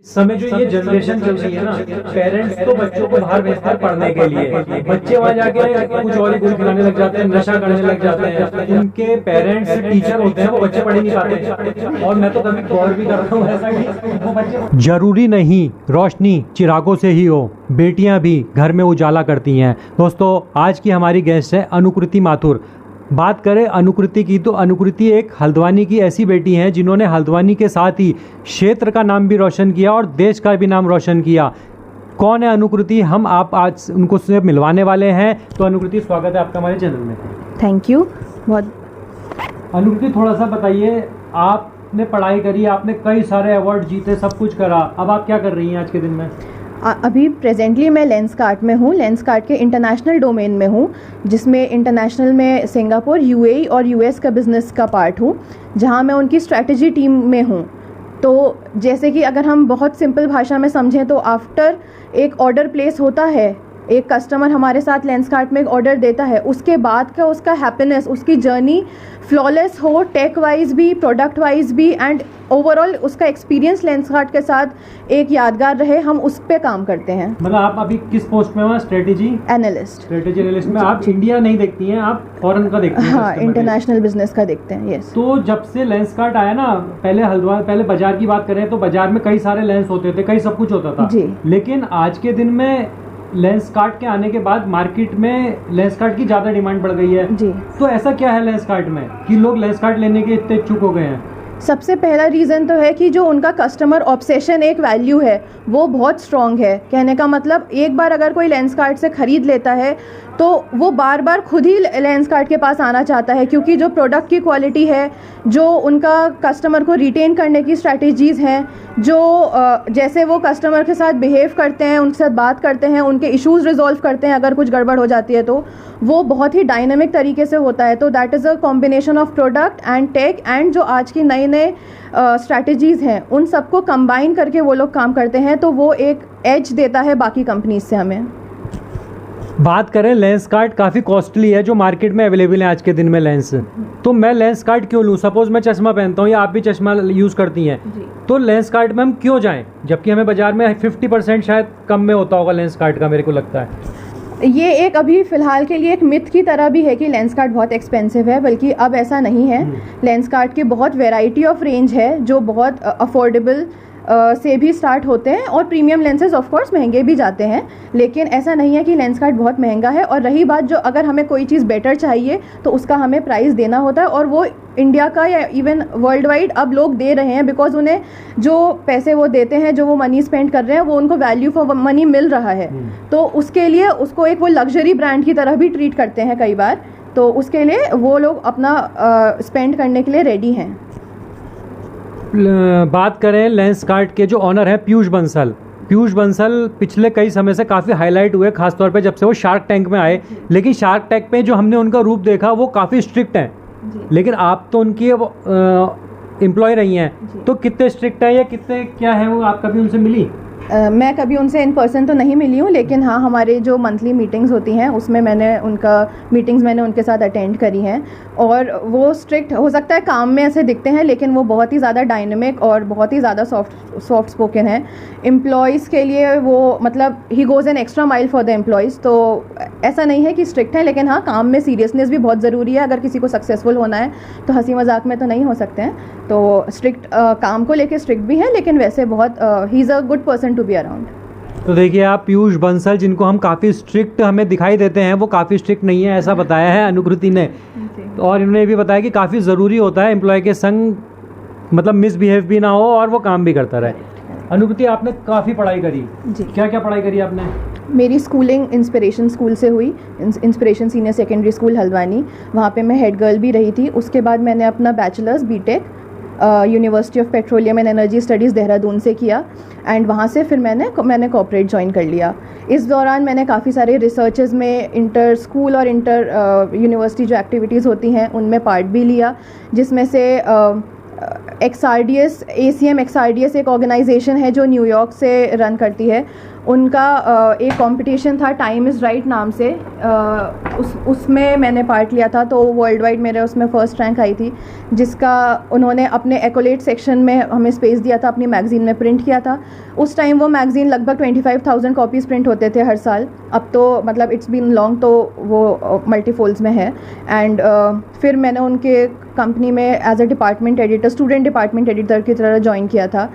इस समय जो ये जनरेशन चल रही है ना, पेरेंट्स तो बच्चों को बाहर भेजते हैं पढ़ने के लिए, बच्चे वहाँ जाके कुछ और ही कुछ खिलाने लग जाते हैं, नशा करने लग जाते हैं। उनके पेरेंट्स टीचर होते हैं, वो बच्चे पढ़ ही नहीं पाते। और मैं तो कभी गौर भी करता हूँ ऐसा कि वो बच्चे, जरूरी नहीं रोशनी चिरागों से ही हो, बेटियां भी घर में उजाला करती हैं। दोस्तों, आज की हमारी गेस्ट है अनुकृति माथुर। बात करें अनुकृति की, तो अनुकृति एक हल्द्वानी की ऐसी बेटी हैं जिन्होंने हल्द्वानी के साथ ही क्षेत्र का नाम भी रोशन किया और देश का भी नाम रोशन किया। कौन है अनुकृति, हम आप आज उनको से मिलवाने वाले हैं। तो अनुकृति, स्वागत है आपका हमारे चैनल में। थैंक यू बहुत। अनुकृति, थोड़ा सा बताइए, आपने पढ़ाई करी, आपने कई सारे अवार्ड जीते, सब कुछ करा, अब आप क्या कर रही हैं आज के दिन में? अभी प्रेजेंटली मैं लेंसकार्ट में हूँ, लेंसकार्ट के इंटरनेशनल डोमेन में हूँ, जिसमें इंटरनेशनल में सिंगापुर, यूएई और यूएस का बिज़नेस का पार्ट हूँ, जहाँ मैं उनकी स्ट्रैटेजी टीम में हूँ। तो जैसे कि अगर हम बहुत सिंपल भाषा में समझें तो आफ्टर एक ऑर्डर प्लेस होता है, एक कस्टमर हमारे साथ लेंसकार्ट में एक ऑर्डर देता है, उसके बाद का उसका हैप्पीनेस, उसकी जर्नी फ्लॉलेस हो, टेक वाइज भी, प्रोडक्ट वाइज भी, एंड ओवरऑल उसका एक्सपीरियंस लेंसकार्ट के साथ एक यादगार रहे, हम उस पे काम करते हैं। मतलब आप अभी किस पोस्ट में हो? Strategy analyst. स्ट्रेटेजी एनालिस्ट में आप इंडिया नहीं देखती हैं, आप फॉरेन का देखती हैं? हाँ, इंटरनेशनल बिजनेस का देखते हैं। यस। तो जब से लेंसकार्ट आया ना, पहले बाजार की बात करें तो बाजार में कई सारे लेंस होते थे, कई सब कुछ होता था जी। लेकिन आज के दिन में लेंसकार्ट के आने के बाद मार्केट में लेंसकार्ट की ज़्यादा डिमांड बढ़ गई है जी। तो ऐसा क्या है लेंसकार्ट में कि लोग लेंसकार्ट लेने के इतने इच्छुक हो गए हैं? सबसे पहला रीज़न तो है कि जो उनका कस्टमर ऑब्सेशन एक वैल्यू है वो बहुत स्ट्रॉन्ग है। कहने का मतलब, एक बार अगर कोई लेंसकार्ट से ख़रीद लेता है तो वो बार बार खुद ही लेंसकार्ट के पास आना चाहता है, क्योंकि जो प्रोडक्ट की क्वालिटी है, जो उनका कस्टमर को रिटेन करने की स्ट्रैटेजीज़ हैं, जो जैसे वो कस्टमर के साथ बिहेव करते हैं, उनके साथ बात करते हैं, उनके इश्यूज़ रिजॉल्व करते हैं अगर कुछ गड़बड़ हो जाती है तो वो बहुत ही डायनामिक तरीके से होता है। तो that is a combination of product and tech and जो आज की नए नए स्ट्रैटेजीज़ हैं, उन सबको कंबाइन करके वो लोग काम करते हैं, तो वो एक एज देता है बाकी कंपनीज से हमें। बात करें, लेंसकार्ट काफ़ी कॉस्टली है जो मार्केट में अवेलेबल है आज के दिन में लेंस। तो मैं लेंसकार्ट क्यों लूँ? सपोज मैं चश्मा पहनता हूँ या आप भी चश्मा यूज़ करती हैं, तो लेंसकार्ट में हम क्यों जाएं जबकि हमें बाजार में 50% शायद कम में होता होगा लेंसकार्ट का, मेरे को लगता है। ये एक अभी फ़िलहाल के लिए एक मिथ की तरह भी है कि लेंसकार्ट बहुत एक्सपेंसिव है, बल्कि अब ऐसा नहीं है। लेंसकार्ट की बहुत वैरायटी ऑफ रेंज है जो बहुत अफोर्डेबल से भी स्टार्ट होते हैं, और प्रीमियम लेंसेज ऑफ कोर्स महंगे भी जाते हैं, लेकिन ऐसा नहीं है कि लेंसकार्ट बहुत महंगा है। और रही बात, जो अगर हमें कोई चीज़ बेटर चाहिए तो उसका हमें प्राइस देना होता है, और वो इंडिया का या इवन वर्ल्ड वाइड अब लोग दे रहे हैं, बिकॉज उन्हें जो पैसे वो देते हैं, जो वो मनी स्पेंड कर रहे हैं, वो उनको वैल्यू फॉर मनी मिल रहा है। तो उसके लिए उसको एक वो लग्जरी ब्रांड की तरह भी ट्रीट करते हैं कई बार, तो उसके लिए वो लोग अपना स्पेंड करने के लिए रेडी हैं। बात करें लेंसकार्ट के जो ऑनर है पीयूष बंसल पिछले कई समय से काफ़ी हाईलाइट हुए, खासतौर पे जब से वो शार्क टैंक में आए। लेकिन शार्क टैंक पे जो हमने उनका रूप देखा वो काफ़ी स्ट्रिक्ट हैं, लेकिन आप तो उनकी एम्प्लॉय रही हैं, तो कितने स्ट्रिक्ट है या कितने क्या है वो? आप कभी उनसे मिली? मैं कभी उनसे इन पर्सन तो नहीं मिली हूँ, लेकिन हाँ, हमारे जो मंथली मीटिंग्स होती हैं उसमें मैंने उनके साथ अटेंड करी हैं, और वो स्ट्रिक्ट हो सकता है काम में ऐसे दिखते हैं, लेकिन वो बहुत ही ज़्यादा डायनेमिक और बहुत ही ज़्यादा सॉफ्ट स्पोकन है एम्प्लॉयज़ के लिए। वो मतलब he goes an extra mile for the employees. तो ऐसा नहीं है कि स्ट्रिक्ट है, लेकिन हाँ, काम में सीरियसनेस भी बहुत ज़रूरी है। अगर किसी को सक्सेसफुल होना है तो हंसी मजाक में तो नहीं हो सकते हैं, तो स्ट्रिक्ट काम को लेके स्ट्रिक्ट भी है, लेकिन वैसे बहुत ही is a good person to be around. तो देखिए, आप पीयूष बंसल जिनको हम काफ़ी स्ट्रिक्ट हमें दिखाई देते हैं, वो काफ़ी स्ट्रिक्ट नहीं है, ऐसा बताया है अनुकृति ने। और इन्होंने भी बताया कि काफ़ी ज़रूरी होता है एम्प्लॉय के संग, मतलब मिसबिहेव भी ना हो और वो काम भी करता रहे। अनुकृति, आपने काफ़ी पढ़ाई करी जी, क्या क्या पढ़ाई करी आपने? मेरी स्कूलिंग इंस्पिरेशन स्कूल से हुई, inspiration senior secondary school Haldwani, वहाँ पे मैं हेड गर्ल भी रही थी। उसके बाद मैंने अपना bachelors B Tech university of petroleum and energy studies Dehradun से किया, एंड वहाँ से फिर मैंने कॉर्पोरेट ज्वाइन कर लिया। इस दौरान मैंने काफ़ी सारे रिसर्चेस में इंटर स्कूल और इंटर यूनिवर्सिटी जो एक्टिविटीज़ होती हैं उनमें पार्ट भी लिया, जिसमें से ACM XRDS एक ऑर्गेनाइजेशन है जो न्यूयॉर्क से रन करती है, उनका एक कंपटीशन था टाइम इज़ राइट नाम से, उसमें मैंने पार्ट लिया था। तो वर्ल्ड वाइड मेरे उसमें फर्स्ट रैंक आई थी, जिसका उन्होंने अपने एक्कोलेट सेक्शन में हमें स्पेस दिया था, अपनी मैगज़ीन में प्रिंट किया था। उस टाइम वो मैगज़ीन लगभग 25,000 कॉपीज़ प्रिंट होते थे हर साल। अब तो मतलब इट्स बीन लॉन्ग, तो वो मल्टीफोल्ड्स में है। एंड फिर मैंने उनके कंपनी में as a department editor, student department editor की तरह ज्वाइन किया था।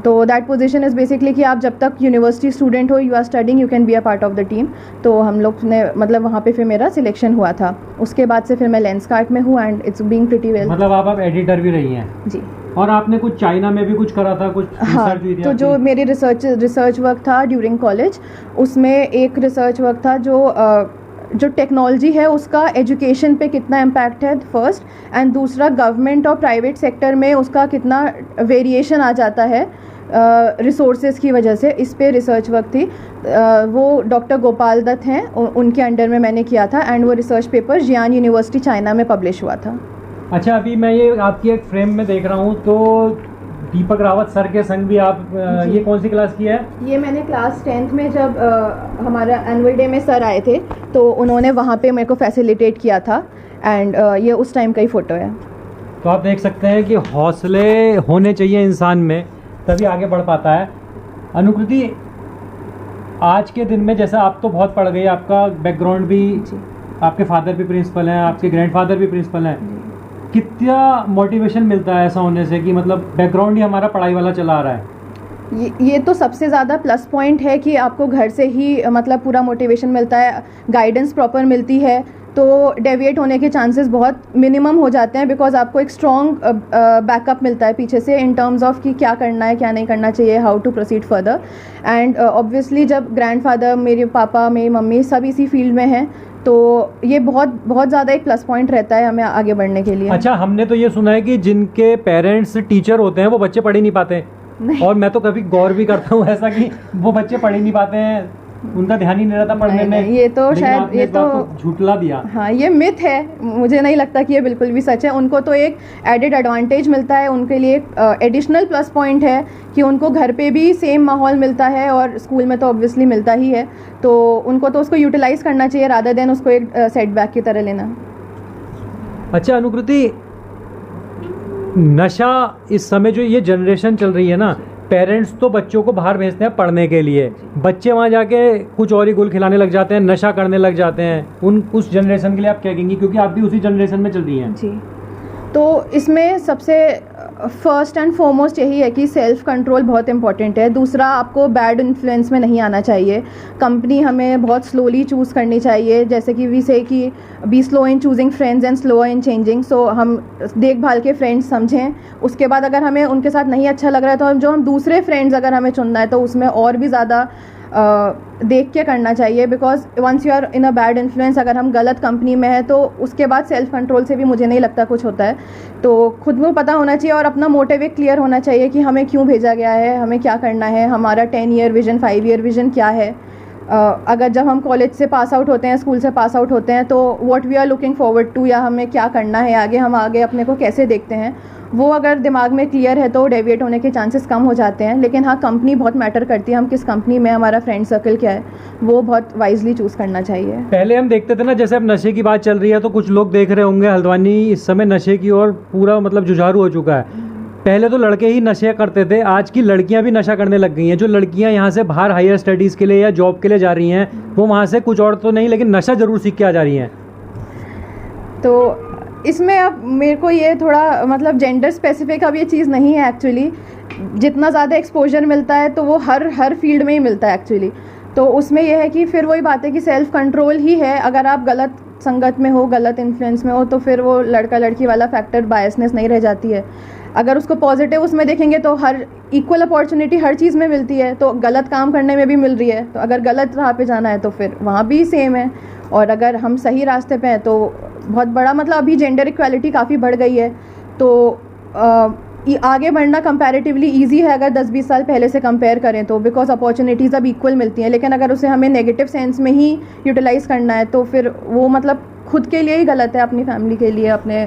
तो दैट पोजीशन इज़ बेसिकली कि आप जब तक यूनिवर्सिटी स्टूडेंट हो, you are studying, you can be a part of the team. तो हम लोग ने मतलब वहाँ पे फिर मेरा सिलेक्शन हुआ था। उसके बाद से फिर मैं लेंसकार्ट में हूँ and it's being pretty well. मतलब आप एडिटर भी रही हैं जी। और आपने कुछ चाइना में भी कुछ करा था, कुछ हाँ, रिसर्च हुई थी तो आपकी? जो मेरी रिसर्च वर्क था ड्यूरिंग कॉलेज, उसमें एक रिसर्च वर्क था जो टेक्नोलॉजी है उसका एजुकेशन पे कितना इम्पैक्ट है फर्स्ट, एंड दूसरा गवर्नमेंट और प्राइवेट सेक्टर में उसका कितना वेरिएशन आ जाता है रिसोर्सेज की वजह से। इस पे रिसर्च वर्क थी। वो डॉक्टर गोपाल दत्त हैं, उनके अंडर में मैंने किया था एंड वो रिसर्च पेपर जियान यूनिवर्सिटी चाइना में पब्लिश हुआ था। अच्छा, अभी मैं ये आपकी एक फ्रेम में देख रहा हूँ, तो दीपक रावत सर के संग भी आप ये कौन सी क्लास की है? ये मैंने क्लास 10th में जब हमारा एनुअल डे में सर आए थे, तो उन्होंने वहाँ पे मेरे को फैसिलिटेट किया था एंड ये उस टाइम का ही फ़ोटो है। तो आप देख सकते हैं कि हौसले होने चाहिए इंसान में, तभी आगे बढ़ पाता है। अनुकृति, आज के दिन में जैसा आप तो बहुत पढ़ गई, आपका बैकग्राउंड भी, आपके फादर भी प्रिंसिपल हैं, आपके ग्रैंडफादर भी प्रिंसिपल हैं, कितना मोटिवेशन मिलता है ऐसा होने से कि मतलब बैकग्राउंड ही हमारा पढ़ाई वाला चला आ रहा है? ये तो सबसे ज़्यादा प्लस पॉइंट है कि आपको घर से ही मतलब पूरा मोटिवेशन मिलता है, गाइडेंस प्रॉपर मिलती है, तो डेविएट होने के चांसेस बहुत मिनिमम हो जाते हैं, बिकॉज आपको एक स्ट्रॉन्ग बैकअप मिलता है पीछे से इन टर्म्स ऑफ कि क्या करना है, क्या नहीं करना चाहिए, how to proceed further. And obviously जब ग्रैंडफादर, मेरे पापा, मेरी मम्मी सब इसी फील्ड में हैं, तो ये बहुत बहुत ज़्यादा एक प्लस पॉइंट रहता है हमें आगे बढ़ने के लिए। अच्छा, हमने तो ये सुना है कि जिनके पेरेंट्स टीचर होते हैं वो बच्चे पढ़ ही नहीं पाते। और मैं तो कभी गौर भी करता हूँ ऐसा कि वो बच्चे पढ़ ही नहीं पाते हैं, उनका ध्यान ही नहीं रहता पढ़ने में। ये तो शायद ये तो झूठला दिया। हाँ, ये मिथ है, मुझे नहीं लगता कि ये बिल्कुल भी सच है। उनको तो एक एडेड एडवांटेज मिलता है, उनके लिए एक एडिशनल प्लस पॉइंट है कि उनको घर पे भी सेम माहौल मिलता है और स्कूल में तो ऑब्वियसली मिलता ही है, तो उनको तो उसको यूटिलाइज करना चाहिए रादर देन उसको एक सेटबैक की तरह लेना। अच्छा अनुकृति, नशा इस समय जो ये जनरेशन चल रही है ना, पेरेंट्स तो बच्चों को बाहर भेजते हैं पढ़ने के लिए, बच्चे वहाँ जाके कुछ और ही गुल खिलाने लग जाते हैं, नशा करने लग जाते हैं। उस जनरेशन के लिए आप क्या कहेंगी, क्योंकि आप भी उसी जनरेशन में चल रही हैं? जी, तो इसमें सबसे फर्स्ट एंड फॉरमोस्ट यही है कि सेल्फ कंट्रोल बहुत इंपॉर्टेंट है। दूसरा, आपको बैड इन्फ्लुएंस में नहीं आना चाहिए। कंपनी हमें बहुत स्लोली चूज़ करनी चाहिए, जैसे कि वी से कि be slow in choosing friends and slow in changing. So हम देखभाल के फ्रेंड्स समझें, उसके बाद अगर हमें उनके साथ नहीं अच्छा लग रहा है तो हम दूसरे फ्रेंड्स अगर हमें चुनना है तो उसमें और भी ज़्यादा देख के करना चाहिए, because once you are in a bad influence, अगर हम गलत कंपनी में है तो उसके बाद सेल्फ कंट्रोल से भी मुझे नहीं लगता कुछ होता है। तो खुद को पता होना चाहिए और अपना मोटिव एक क्लियर होना चाहिए कि हमें क्यों भेजा गया है, हमें क्या करना है, हमारा 10 ईयर विजन, 5 ईयर विजन क्या है। अगर जब हम कॉलेज से पास आउट होते हैं, स्कूल से पास आउट होते हैं, तो what we are looking forward to, या हमें क्या करना है आगे, हम आगे अपने को कैसे देखते हैं, वो अगर दिमाग में क्लियर है तो डेविएट होने के चांसेस कम हो जाते हैं। लेकिन हाँ, कंपनी बहुत मैटर करती है, हम किस कंपनी में, हमारा फ्रेंड सर्कल क्या है, वो बहुत वाइजली चूज़ करना चाहिए। पहले हम देखते थे ना, जैसे अब नशे की बात चल रही है तो कुछ लोग देख रहे होंगे, हल्द्वानी इस समय नशे की ओर पूरा मतलब जुझारू हो चुका है। पहले तो लड़के ही नशे करते थे, आज की लड़कियां भी नशा करने लग गई हैं। जो लड़कियां यहाँ से बाहर हायर स्टडीज़ के लिए या जॉब के लिए जा रही हैं, वो वहाँ से कुछ और तो नहीं लेकिन नशा ज़रूर सीख के आ जा रही हैं। तो इसमें अब मेरे को ये थोड़ा मतलब जेंडर स्पेसिफिक अब ये चीज़ नहीं है एक्चुअली। जितना ज़्यादा एक्सपोजर मिलता है तो वो हर फील्ड में ही मिलता है एक्चुअली। तो उसमें यह है कि फिर वही बात है कि सेल्फ कंट्रोल ही है। अगर आप गलत संगत में हो, गलत इन्फ्लुएंस में हो, तो फिर वो लड़का लड़की वाला फैक्टर, बायसनेस नहीं रह जाती है। अगर उसको पॉजिटिव उसमें देखेंगे तो हर इक्वल अपॉर्चुनिटी हर चीज़ में मिलती है, तो गलत काम करने में भी मिल रही है। तो अगर गलत राह पे जाना है तो फिर वहाँ भी सेम है, और अगर हम सही रास्ते पे हैं तो बहुत बड़ा मतलब अभी जेंडर इक्वालिटी काफ़ी बढ़ गई है। तो आगे बढ़ना कंपैरेटिवली ईजी है अगर 10-20 साल पहले से कंपेयर करें तो, बिकॉज अपॉर्चुनिटीज़ अब इक्वल मिलती हैं। लेकिन अगर उसे हमें नेगेटिव सेंस में ही यूटिलाइज़ करना है तो फिर वो मतलब खुद के लिए ही गलत है, अपनी फैमिली के लिए, अपने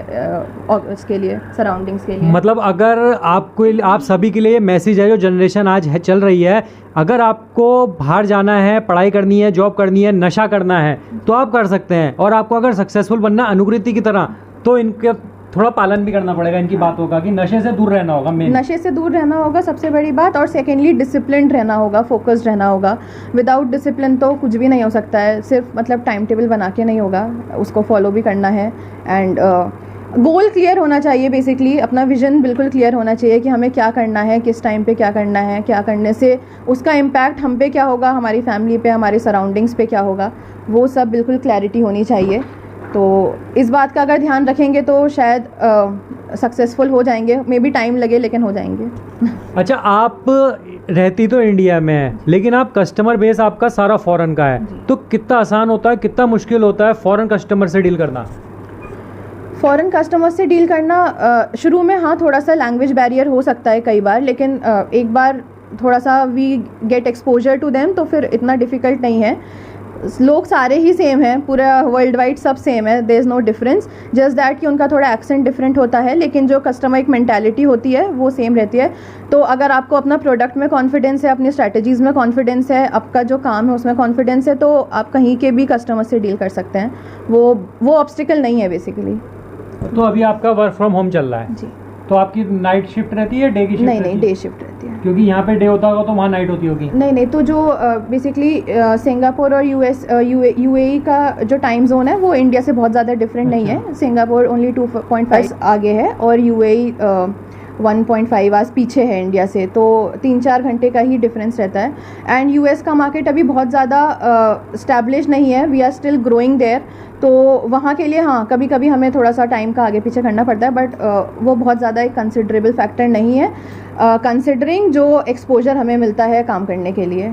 उसके लिए, सराउंडिंग्स के लिए। मतलब अगर आपको, आप सभी के लिए मैसेज है, जो जनरेशन आज है चल रही है, अगर आपको बाहर जाना है, पढ़ाई करनी है, जॉब करनी है, नशा करना है तो आप कर सकते हैं, और आपको अगर सक्सेसफुल बनना अनुकृति की तरह तो इनके थोड़ा पालन भी करना पड़ेगा इनकी बातों का, कि नशे से दूर रहना होगा। नशे से दूर रहना होगा सबसे बड़ी बात, और सेकेंडली डिसिप्लिन रहना होगा, फोकस्ड रहना होगा। विदाउट डिसिप्लिन तो कुछ भी नहीं हो सकता है, सिर्फ मतलब टाइम टेबल बना के नहीं होगा, उसको फॉलो भी करना है। एंड गोल क्लियर होना चाहिए, बेसिकली अपना विजन बिल्कुल क्लियर होना चाहिए कि हमें क्या करना है, किस टाइम पे क्या करना है, क्या करने से उसका इम्पैक्ट हम पे क्या होगा, हमारी फैमिली पे, हमारी सराउंडिंग्स पे क्या होगा, वो सब बिल्कुल क्लैरिटी होनी चाहिए। तो इस बात का अगर ध्यान रखेंगे तो शायद सक्सेसफुल हो जाएंगे, मे बी टाइम लगे लेकिन हो जाएंगे। अच्छा, आप रहती तो इंडिया में है, लेकिन आप कस्टमर बेस आपका सारा फॉरेन का है, तो कितना आसान होता है, कितना मुश्किल होता है फॉरेन कस्टमर से डील करना? फ़ॉरेन कस्टमर से डील करना शुरू में हाँ थोड़ा सा लैंग्वेज बैरियर हो सकता है कई बार, लेकिन एक बार थोड़ा सा we get exposure to them तो फिर इतना डिफ़िकल्ट नहीं है। लोग सारे ही सेम हैं, पूरा वर्ल्ड वाइड सब सेम है, there is no difference, just that कि उनका थोड़ा एक्सेंट डिफरेंट होता है, लेकिन जो कस्टमर एक मेंटालिटी होती है वो सेम रहती है। तो अगर आपको अपना प्रोडक्ट में कॉन्फिडेंस है, अपनी स्ट्रैटेजीज़ में कॉन्फिडेंस है, आपका जो काम है उसमें कॉन्फिडेंस है, तो आप कहीं के भी कस्टमर से डील कर सकते हैं, वो ऑब्स्टिकल नहीं है बेसिकली। तो अभी आपका वर्क फ्रॉम होम चल रहा है जी। तो आपकी नाइट शिफ्ट रहती है, डे की शिफ्ट? नहीं, डे शिफ्ट रहती है, क्योंकि यहाँ पे डे होता होगा तो वहाँ नाइट होती होगी। नहीं, तो जो बेसिकली सिंगापुर और यूएई का जो टाइम जोन है वो इंडिया से बहुत ज़्यादा डिफरेंट नहीं है। सिंगापुर ओनली 2.5 आगे है और यूएई 1.5 आवर्स पीछे है इंडिया से, तो 3-4 घंटे का ही डिफरेंस रहता है। एंड यूएस का मार्केट अभी बहुत ज़्यादा स्टैब्लिश नहीं है, we are still growing there, तो वहाँ के लिए हाँ कभी कभी हमें थोड़ा सा टाइम का आगे पीछे करना पड़ता है, बट वो बहुत ज़्यादा एक कंसिडरेबल फैक्टर नहीं है कंसिडरिंग जो एक्सपोजर हमें मिलता है काम करने के लिए।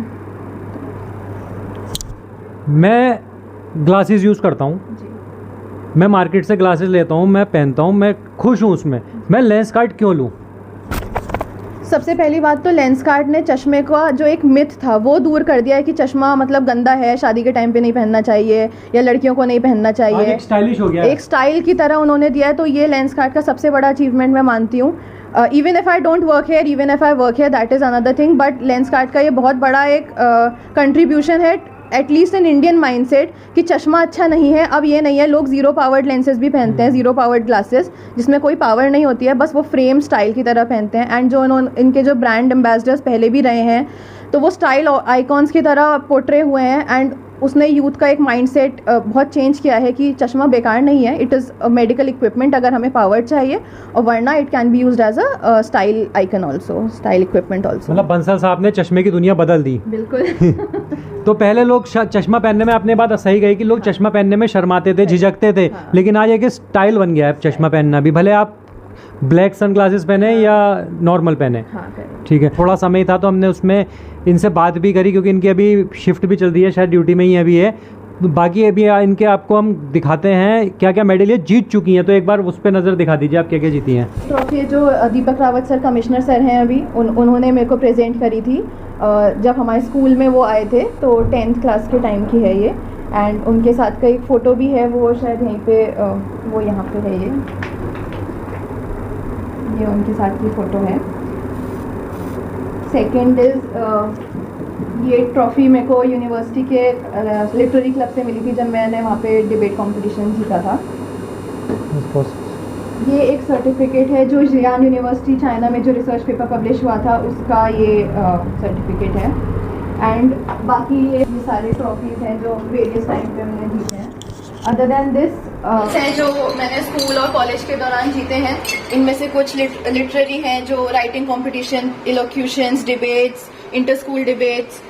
मैं ग्लासेस यूज़ करता हूँ, मैं मार्केट से ग्लासेस लेता हूँ, मैं पहनता हूँ, मैं खुश हूँ उसमें, मैं लेंसकार्ट क्यों लूँ? सबसे पहली बात तो लेंसकार्ट ने चश्मे का जो एक मिथ था वो दूर कर दिया है कि चश्मा मतलब गंदा है, शादी के टाइम पे नहीं पहनना चाहिए या लड़कियों को नहीं पहनना चाहिए, एक स्टाइलिश हो गया, एक स्टाइल की तरह उन्होंने दिया है। तो ये लेंसकार्ट का सबसे बड़ा अचीवमेंट मैं मानती हूँ। Even if I don't work here, even if I work here, that is another thing, but Lenskart का ये बहुत बड़ा एक कंट्रीब्यूशन है एटलीस्ट इन इंडियन माइंडसेट कि चश्मा अच्छा नहीं है। अब ये नहीं है, लोग जीरो पावर्ड लेंसेज भी पहनते हैं, जीरो पावर्ड ग्लासेस जिसमें कोई पावर नहीं होती है, बस वो फ्रेम स्टाइल की तरह पहनते हैं। एंड जो इनके जो ब्रांड एम्बेसडर्स पहले भी रहे हैं तो वो स्टाइल आइकॉन्स की तरह पोर्ट्रे हुए हैं, एंड उसने यूथ का एक माइंडसेट बहुत चेंज किया है कि चश्मा बेकार नहीं है, it is a medical equipment अगर हमें पावर चाहिए, और वरना it can be used as a style icon also, style equipment also. मतलब बंसल साहब ने चश्मे की दुनिया बदल दी। बिल्कुल। तो पहले लोग चश्मा पहनने में, आपने बात सही कही कि लोग चश्मा पहनने में शर्माते थे, झिझकते थे, लेकिन आज एक स्टाइल बन गया है चश्मा पहनना भी, भले आप ब्लैक सन ग्लासेस पहने या नॉर्मल पहने। ठीक है, थोड़ा समय था तो हमने उसमें इनसे बात भी करी, क्योंकि इनकी अभी शिफ्ट भी चल रही है, शायद ड्यूटी में ही अभी है। बाकी अभी इनके आपको हम दिखाते हैं क्या क्या मेडल ये जीत चुकी हैं, तो एक बार उस पर नज़र दिखा दीजिए आप क्या क्या जीती हैं। ट्रॉफी जो Deepak Rawat sir commissioner sir हैं अभी, उन्होंने मेरे को प्रेजेंट करी थी जब हमारे स्कूल में वो आए थे, तो 10th क्लास के टाइम की है ये। एंड उनके साथ का एक फ़ोटो भी है, वो शायद यहीं पे वो यहाँ पे है, ये उनके साथ की फ़ोटो है। सेकेंड इज़ ये ट्रॉफ़ी मेरे को यूनिवर्सिटी के लिटरेरी क्लब से मिली थी जब मैंने वहाँ पे डिबेट कंपटीशन जीता था। ये एक सर्टिफिकेट है जो जियान यूनिवर्सिटी चाइना में जो रिसर्च पेपर पब्लिश हुआ था उसका ये सर्टिफिकेट है। एंड बाकी ये सारे ट्रॉफीज़ हैं जो वेरियस टाइम पे मैंने जीते हैं। अदर देन दिस है जो मैंने स्कूल और कॉलेज के दौरान जीते हैं, इनमें से कुछ लिटरेरी हैं जो writing competition, elocutions, debates, inter school debates.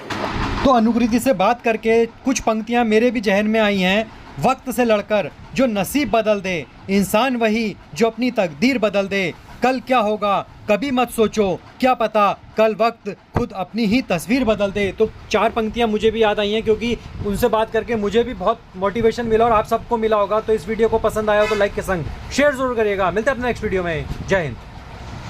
तो अनुकृति से बात करके कुछ पंक्तियां मेरे भी जहन में आई हैं। वक्त से लड़कर जो नसीब बदल दे, इंसान वही जो अपनी तकदीर बदल दे। कल क्या होगा कभी मत सोचो, क्या पता कल वक्त खुद अपनी ही तस्वीर बदल दे। तो 4 पंक्तियां मुझे भी याद आई हैं, क्योंकि उनसे बात करके मुझे भी बहुत मोटिवेशन मिला और आप सबको मिला होगा। तो इस वीडियो को पसंद आया हो तो लाइक के संग शेयर जरूर करिएगा। मिलते हैं अपने नेक्स्ट वीडियो में। जय हिंद।